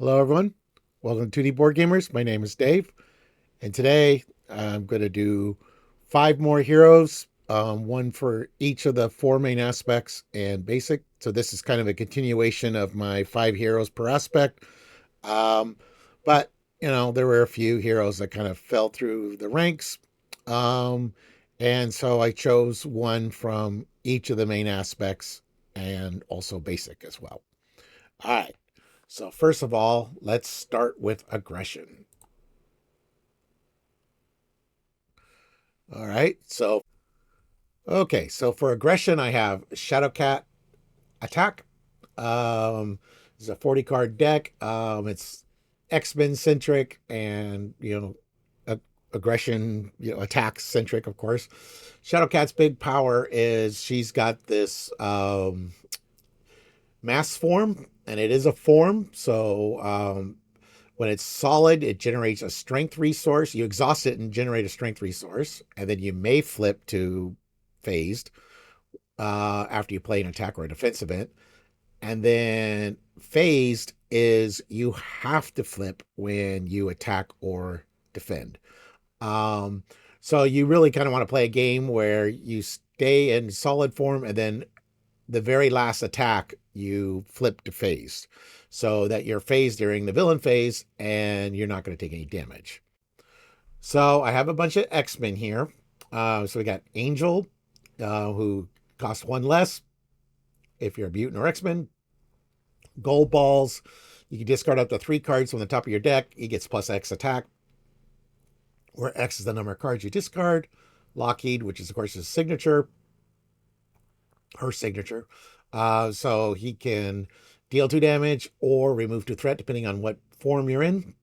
Hello, everyone. Welcome to 2D Board Gamers. My name is Dave, and today I'm going to do five more heroes, one for each of the four main aspects and basic. So this is kind of a continuation of my five heroes per aspect. Um, but there were a few heroes that kind of fell through the ranks, um, and so I chose one from each of the main aspects and also basic as well. All right. So, first of all, let's start with aggression. All right. So for aggression, I have Shadowcat Attack. It's a 40 card deck. It's X-Men centric and, aggression, attack centric, of course. Shadowcat's big power is she's got this mass form, and it is a form. So, when it's solid, it generates a strength resource. You exhaust it and generate a strength resource, and then you may flip to phased after you play an attack or a defense event. And then phased is you have to flip when you attack or defend. Um, so you really kind of want to play a game where you stay in solid form and then the very last attack you flip to phased so that you're phased during the villain phase and you're not going to take any damage. So I have a bunch of X-Men here. So we got Angel, who costs one less if you're a mutant or X-Men. Gold balls. You can discard up to three cards from the top of your deck. He gets plus X attack, where X is the number of cards you discard. Lockheed, which is of course his signature, her signature. So he can deal two damage or remove two threat depending on what form you're in.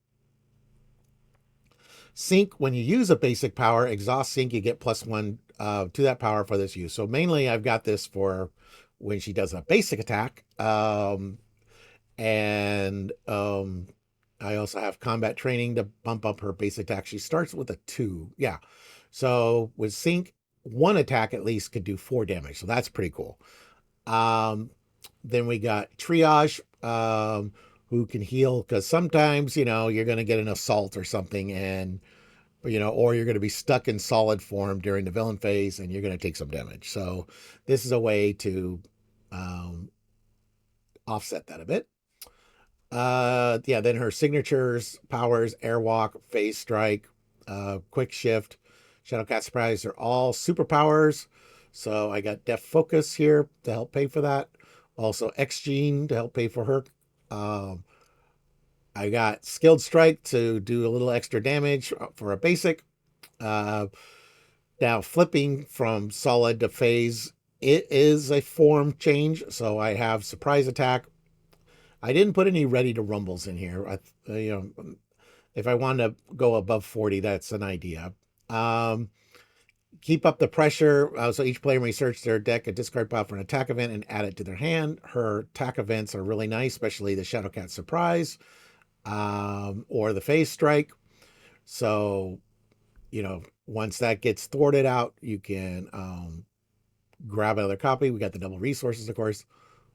Sync, when you use a basic power, exhaust sync, you get plus one to that power for this use. So mainly I've got this for when she does a basic attack. And I also have combat training to bump up her basic attack. She starts with a 2. Yeah. So with sync, one attack at least could do 4 damage. So that's pretty cool. Then we got triage, who can heal because sometimes you're going to get an assault or something, and or you're going to be stuck in solid form during the villain phase, and you're going to take some damage. So this is a way to offset that a bit. Yeah. Then her signatures, powers, airwalk, phase strike, quick shift, Shadowcat surprise are all superpowers. So I got Def Focus here to help pay for that. Also X Gene to help pay for her. Um, I got Skilled Strike to do a little extra damage for a basic. Uh, Now flipping from solid to phase, it is a form change. So I have Surprise Attack. I didn't put any Ready to Rumbles in here. If I want to go above 40, that's an idea. Um, Keep up the pressure. So each player may search their deck, a discard pile for an attack event, and add it to their hand. Her attack events are really nice, especially the Shadowcat Surprise or the Phase Strike. So, once that gets thwarted out, you can grab another copy. We got the double resources, of course.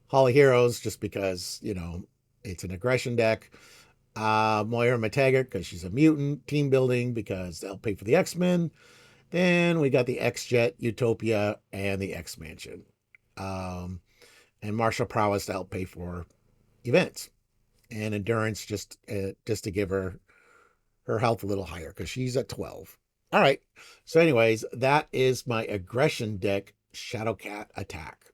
Hall of Heroes, just because, it's an aggression deck. Moira McTaggart, because she's a mutant. Team building, because they'll pay for the X-Men. Then we got the X-Jet, Utopia, and the X-Mansion. And Martial Prowess to help pay for events. And Endurance, just to give her health a little higher, because she's at 12. All right. So anyways, that is my aggression deck, Shadowcat Attack.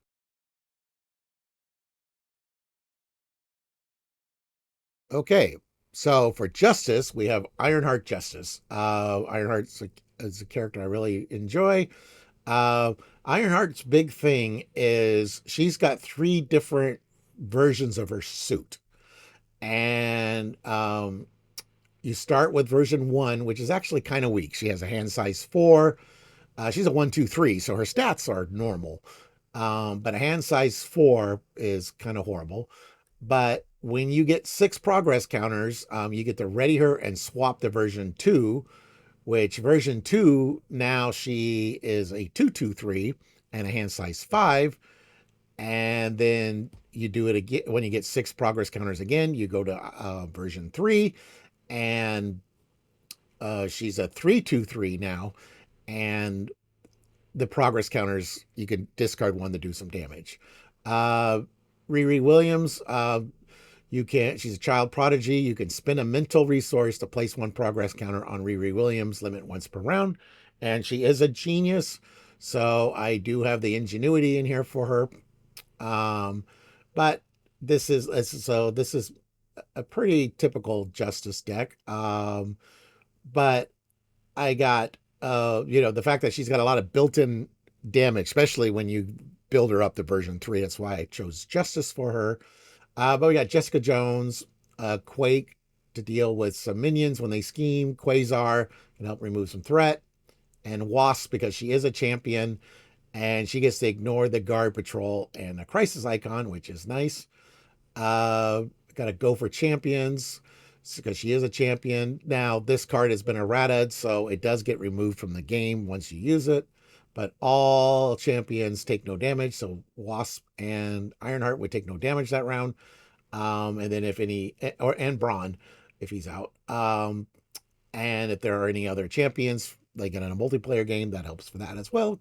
Okay. So for Justice, we have Ironheart Justice. Ironheart's a character I really enjoy. Uh, Ironheart's big thing is she's got three different versions of her suit. And you start with version 1, which is actually kind of weak. She has a hand size 4. She's a 1, 2, 3, so her stats are normal. But a hand size 4 is kind of horrible. But when you get 6 progress counters, you get to ready her and swap to version 2, which version 2, now she is a 2, 2, 3 and a hand size 5. And then you do it again when you get 6 progress counters again. You go to version 3, and she's a 3/2/3 now, and the progress counters you can discard one to do some damage. Uh, Riri Williams, you can. She's a child prodigy. You can spend a mental resource to place one progress counter on Riri Williams, limit once per round, and she is a genius. So I do have the ingenuity in here for her. Um, but this is a pretty typical justice deck. But I got the fact that she's got a lot of built-in damage, especially when you build her up to version 3. That's why I chose justice for her. But we got Jessica Jones, Quake to deal with some minions when they scheme. Quasar can help remove some threat. And Wasp because she is a champion and she gets to ignore the guard patrol and a crisis icon, which is nice. Uh, Got to go for champions because she is a champion. Now, this card has been errata, so it does get removed from the game once you use it. But all champions take no damage. So Wasp and Ironheart would take no damage that round. And then if any, and Braun, if he's out. And if there are any other champions, like in a multiplayer game, that helps for that as well.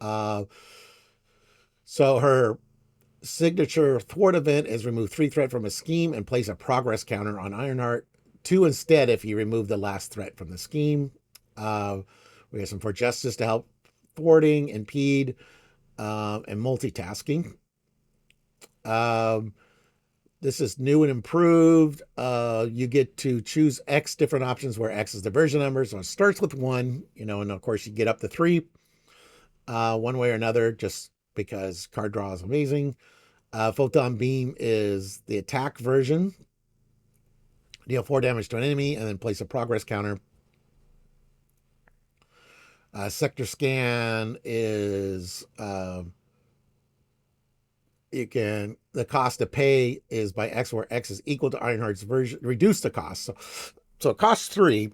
Uh, so her signature thwart event is remove 3 threat from a scheme and place a progress counter on Ironheart. 2 instead if you remove the last threat from the scheme. We have some for justice to help thwarting, impede, and multitasking. Um, this is new and improved. You get to choose X different options where X is the version number. So it starts with 1, and of course you get up to 3 one way or another just because card draw is amazing. Photon Beam is the attack version. Deal 4 damage to an enemy and then place a progress counter. Sector Scan is the cost to pay is by X, where X is equal to Ironheart's version. Reduce the cost, so it costs 3,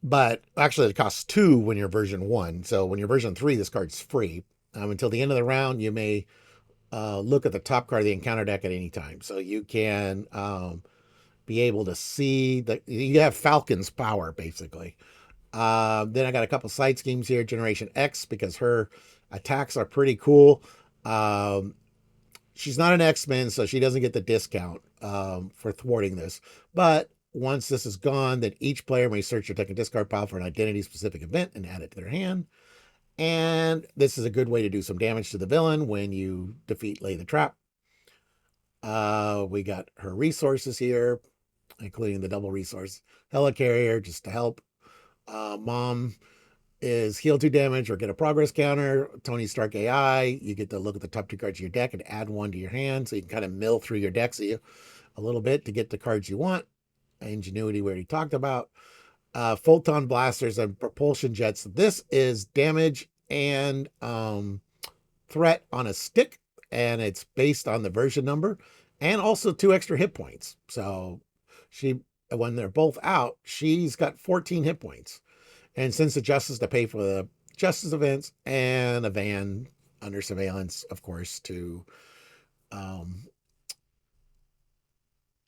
but actually it costs 2 when you're version 1. So when you're version 3, this card's free until the end of the round. You may look at the top card of the encounter deck at any time, so you can be able to see that you have Falcon's power basically. Then I got a couple side schemes here. Generation X, because her attacks are pretty cool. She's not an X-Men, so she doesn't get the discount for thwarting this. But once this is gone, then each player may search your deck and discard pile for an identity-specific event and add it to their hand. And this is a good way to do some damage to the villain when you defeat Lay the Trap. We got her resources here, including the double resource helicarrier just to help. Mom is heal 2 damage or get a progress counter. Tony Stark AI, you get to look at the top 2 cards of your deck and add 1 to your hand, so you can kind of mill through your decks a little bit to get the cards you want. Ingenuity we already talked about. Photon blasters and propulsion jets. This is damage and threat on a stick, and it's based on the version number and also 2 extra hit points. So when they're both out, she's got 14 hit points. And since the justice to pay for the justice events and a van under surveillance, of course, to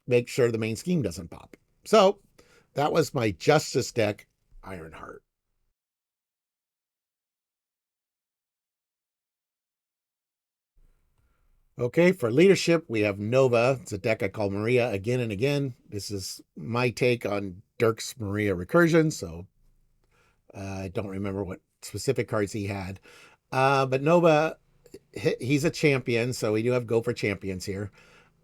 make sure the main scheme doesn't pop. So that was my justice deck, Ironheart. Okay, for leadership, we have Nova. It's a deck I call Maria again and again. This is my take on Dirk's Maria recursion, so I don't remember what specific cards he had. But Nova, he's a champion, so we do have go for champions here.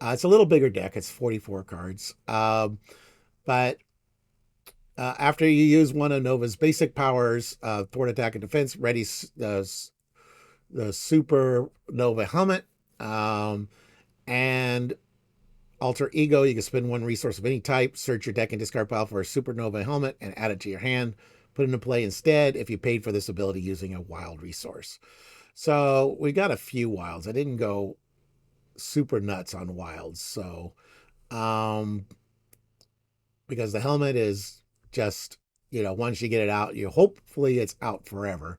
It's a little bigger deck. It's 44 cards. But after you use one of Nova's basic powers, thwart attack and defense, ready the Super Nova helmet. And alter ego, you can spend 1 resource of any type, search your deck and discard pile for a supernova helmet and add it to your hand. Put it into play instead if you paid for this ability using a wild resource. So we got a few wilds. I didn't go super nuts on wilds. So because the helmet is just, once you get it out, hopefully it's out forever.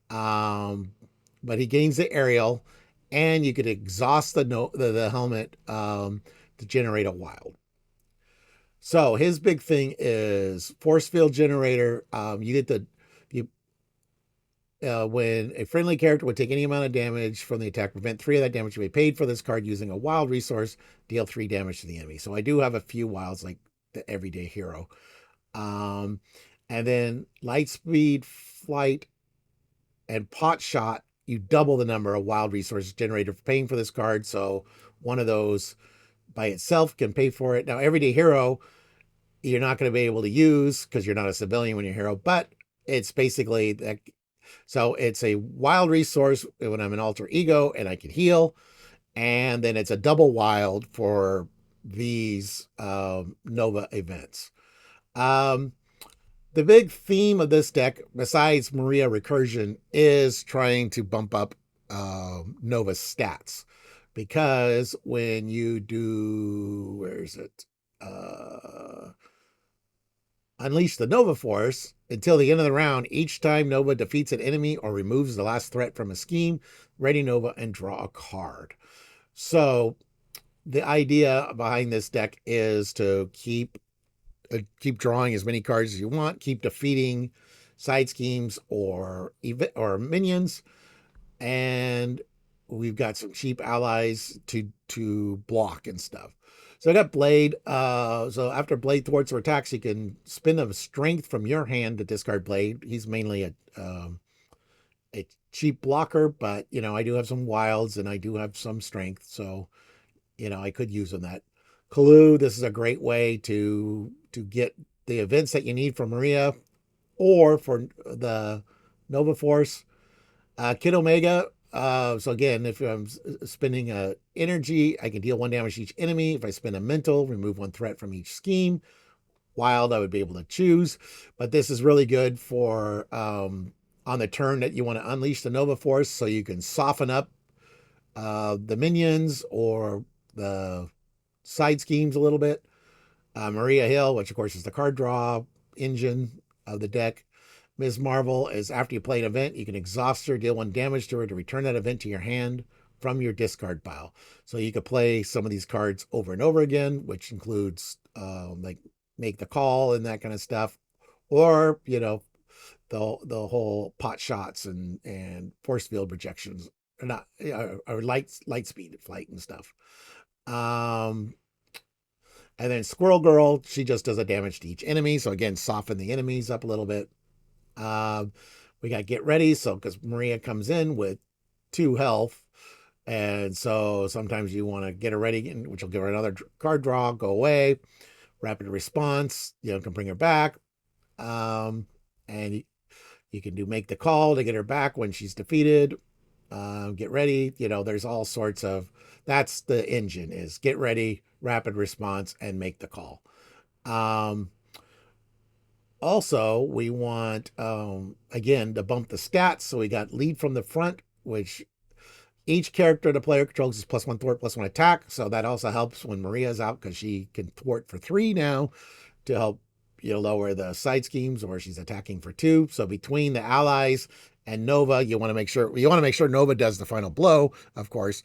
But he gains the aerial, and you could exhaust the helmet to generate a wild. So his big thing is force field generator. You get the you when a friendly character would take any amount of damage from the attack, prevent three of that damage to be paid for this card using a wild resource, deal three damage to the enemy. So I do have a few wilds like the everyday hero. Um, and then light speed, flight, and pot shot, you double the number of wild resources generated for paying for this card. So one of those by itself can pay for it. Now, everyday hero, you're not going to be able to use because you're not a civilian when you're a hero, but it's basically that. So it's a wild resource when I'm an alter ego and I can heal. And then it's a double wild for these Nova events. Um, the big theme of this deck, besides Maria Recursion, is trying to bump up Nova's stats. Because when you do, where is it? Unleash the Nova Force until the end of the round. Each time Nova defeats an enemy or removes the last threat from a scheme, ready Nova and draw a card. So the idea behind this deck is to keep drawing as many cards as you want, keep defeating side schemes or minions, and we've got some cheap allies to block and stuff. So I got Blade. So after Blade thwarts or attacks, you can spin a strength from your hand to discard Blade. He's mainly a cheap blocker, but I do have some wilds and I do have some strength, so I could use him that. Kalu, this is a great way to get the events that you need for Maria or for the Nova Force. Kid Omega. So again, if I'm spending a energy, I can deal one damage to each enemy. If I spend a mental, remove one threat from each scheme. Wild, I would be able to choose, but this is really good for on the turn that you want to unleash the Nova Force, so you can soften up the minions or the side schemes a little bit. Maria Hill, which of course is the card draw engine of the deck. Ms. Marvel is after you play an event, you can exhaust her, deal one damage to her to return that event to your hand from your discard pile. So you could play some of these cards over and over again, which includes like make the call and that kind of stuff, or the whole pot shots and force field projections, or not, or light speed flight and stuff. Um, and then Squirrel Girl, she just does a damage to each enemy. So again, soften the enemies up a little bit. Um, we got Get Ready. So because Maria comes in with 2 health. And so sometimes you want to get her ready, which will give her another card draw, go away. Rapid response, can bring her back. And you can do make the call to get her back when she's defeated. Get ready. There's all sorts of, that's the engine is get ready, rapid response, and make the call. Um, Also, we want, again, to bump the stats. So we got lead from the front, which each character the player controls is +1 thwart, +1 attack. So that also helps when Maria's out because she can thwart for 3 now to help lower the side schemes, or she's attacking for 2. So between the allies and Nova, you want to make sure Nova does the final blow, of course.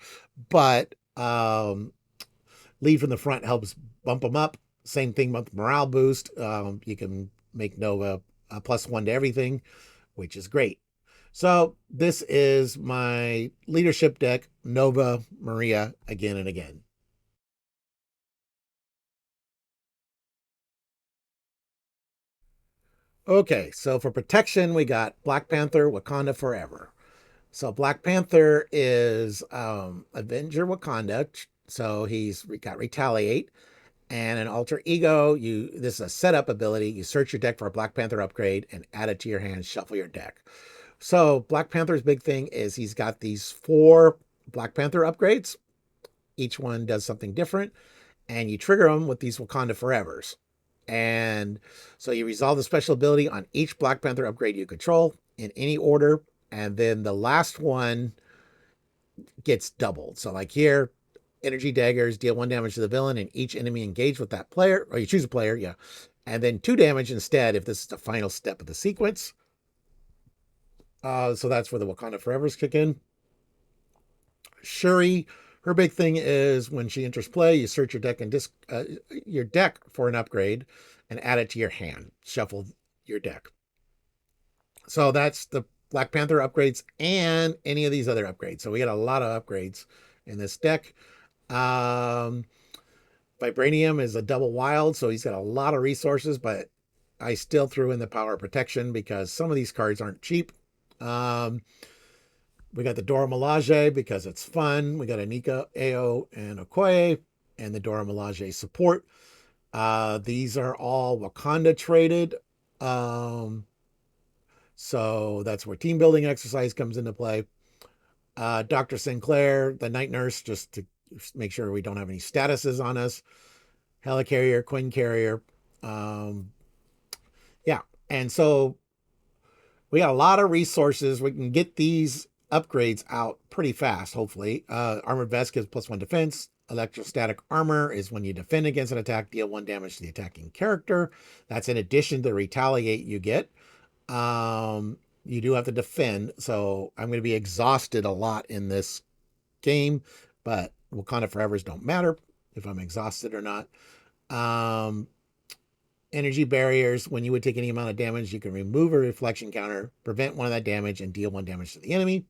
But lead from the front helps bump them up. Same thing with morale boost. You can make Nova a +1 to everything, which is great. So this is my leadership deck, Nova Maria, again and again. Okay, so for protection, we got Black Panther, Wakanda Forever. So Black Panther is Avenger Wakanda. So he's got Retaliate and an alter ego. This is a setup ability. You search your deck for a Black Panther upgrade and add it to your hand. Shuffle your deck. So Black Panther's big thing is he's got these 4 Black Panther upgrades. Each one does something different, and you trigger them with these Wakanda Forevers. And so you resolve the special ability on each Black Panther upgrade you control in any order, and then the last one gets doubled. So like here, energy daggers deal 1 damage to the villain and each enemy engaged with that player, or you choose a player, yeah, and then 2 damage instead if this is the final step of the sequence. So that's where the Wakanda Forevers kick in. Shuri, her big thing is when she enters play, you search your deck for an upgrade and add it to your hand. Shuffle your deck. So that's the Black Panther upgrades and any of these other upgrades. So we got a lot of upgrades in this deck. Um, Vibranium is a double wild, so he's got a lot of resources, but I still threw in the power of protection because some of these cards aren't cheap. Um, we got the Dora Milaje because it's fun. We got Anika, Ao, and Okoye, and the Dora Milaje support. These are all Wakanda traded. Um, so that's where team building exercise comes into play. Dr. Sinclair, the night nurse, just to make sure we don't have any statuses on us. Helicarrier, Quinn Carrier. Um, yeah. And so we got a lot of resources. We can get these upgrades out pretty fast, hopefully. Armored Vest gives +1 defense. Electrostatic armor is when you defend against an attack, deal 1 damage to the attacking character. That's in addition to the retaliate you get. You do have to defend, so I'm going to be exhausted a lot in this game, but Wakanda Forevers don't matter if I'm exhausted or not. Energy barriers, when you would take any amount of damage, you can remove a reflection counter, prevent 1 of that damage, and deal 1 damage to the enemy.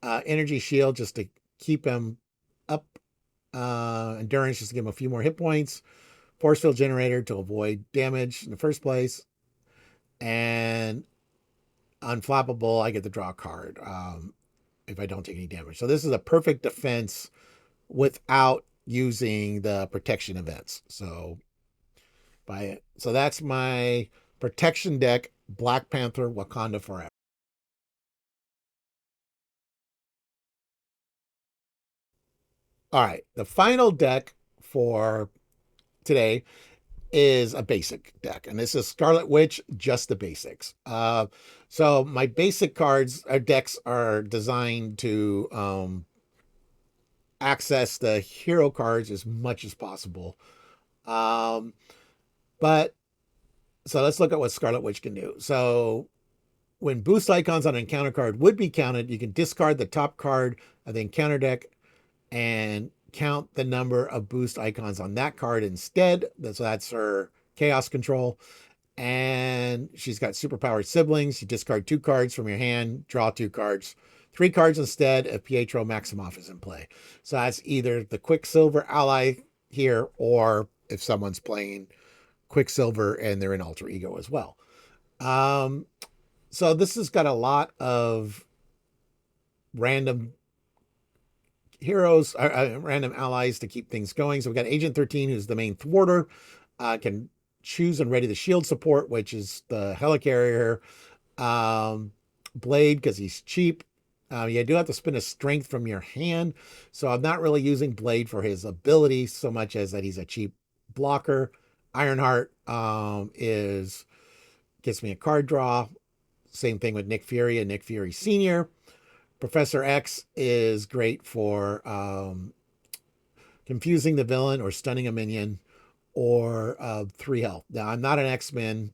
Energy shield, just to keep him up. Endurance, just to give him a few more hit points. Force field generator to avoid damage in the first place. And unflappable, I get to draw a card if I don't take any damage. So this is a perfect defense without using the protection events. So that's my protection deck, Black Panther Wakanda Forever. All right, the final deck for today is a basic deck, and this is Scarlet Witch, just the basics. So my basic cards, decks are designed to access the hero cards as much as possible. But so let's look at what Scarlet Witch can do. So when boost icons on an encounter card would be counted, you can discard the top card of the encounter deck and count the number of boost icons on that card instead. So that's her chaos control. And she's got superpowered siblings. You discard 2 cards from your hand, draw 2 cards, 3 cards instead if Pietro Maximoff is in play. So that's either the Quicksilver ally here, or if someone's playing Quicksilver and they're in Alter Ego as well. So this has got a lot of random heroes, random allies to keep things going. So we got Agent 13, who's the main thwarter, can choose and ready the shield support, which is the helicarrier. Blade, because he's cheap. You do have to spend a strength from your hand. So I'm not really using Blade for his ability so much as that he's a cheap blocker. Ironheart gets me a card draw. Same thing with Nick Fury and Nick Fury Sr. Professor X is great for confusing the villain or stunning a minion, or 3 health. Now, I'm not an X-Men,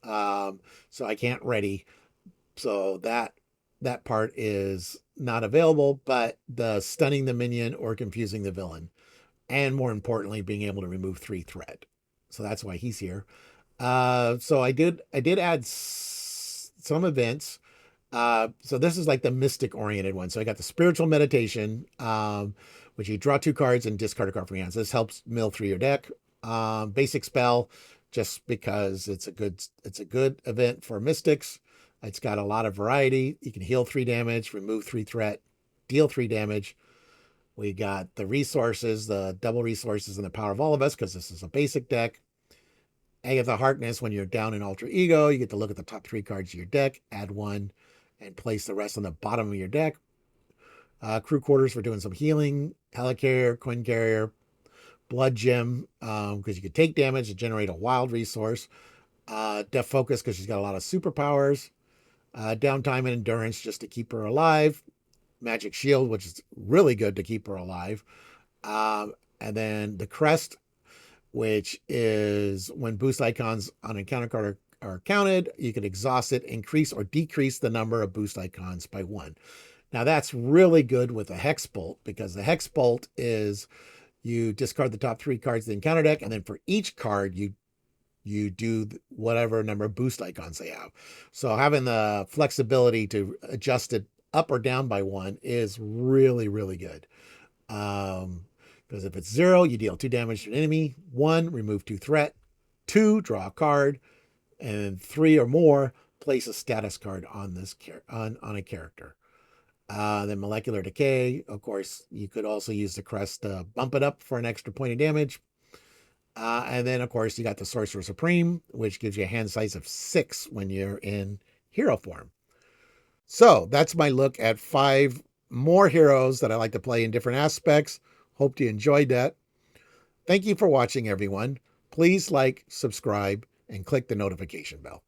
so I can't ready. So that part is not available, but the stunning the minion or confusing the villain, and more importantly, being able to remove 3 threat. So that's why he's here. So I did add some events. So this is like the mystic oriented one. So I got the spiritual meditation, which you draw 2 cards and discard a card from your hands. This helps mill through your deck. Basic spell, just because it's a good event for mystics. It's got a lot of variety. You can heal 3 damage, remove 3 threat, deal 3 damage. We got the resources, the double resources, and the power of all of us, because this is a basic deck. Agatha Harkness, when you're down in Alter Ego, you get to look at the top 3 cards of your deck, add 1, and place the rest on the bottom of your deck. Crew quarters for doing some healing. Helicarrier, Quinn Carrier, Blood Gem, because you could take damage to generate a wild resource. Def Focus, because she's got a lot of superpowers. Downtime and endurance, just to keep her alive. Magic Shield, which is really good to keep her alive. And then the Crest, which is when boost icons on encounter card are counted, you can exhaust it, increase or decrease the number of boost icons by 1. Now that's really good with a Hex Bolt, because the Hex Bolt is you discard the top 3 cards of the encounter deck, and then for each card you do whatever number of boost icons they have. So having the flexibility to adjust it up or down by 1 is really, really good. Because if it's 0, you deal 2 damage to an enemy. 1, remove 2 threat. 2, draw a card. And 3 or more, place a status card on this on a character. Then molecular decay, of course, you could also use the crest to bump it up for an extra point of damage. And then, of course, you got the Sorcerer Supreme, which gives you a hand size of 6 when you're in hero form. So that's my look at 5 more heroes that I like to play in different aspects. Hope you enjoyed that. Thank you for watching, everyone. Please like, subscribe, and click the notification bell.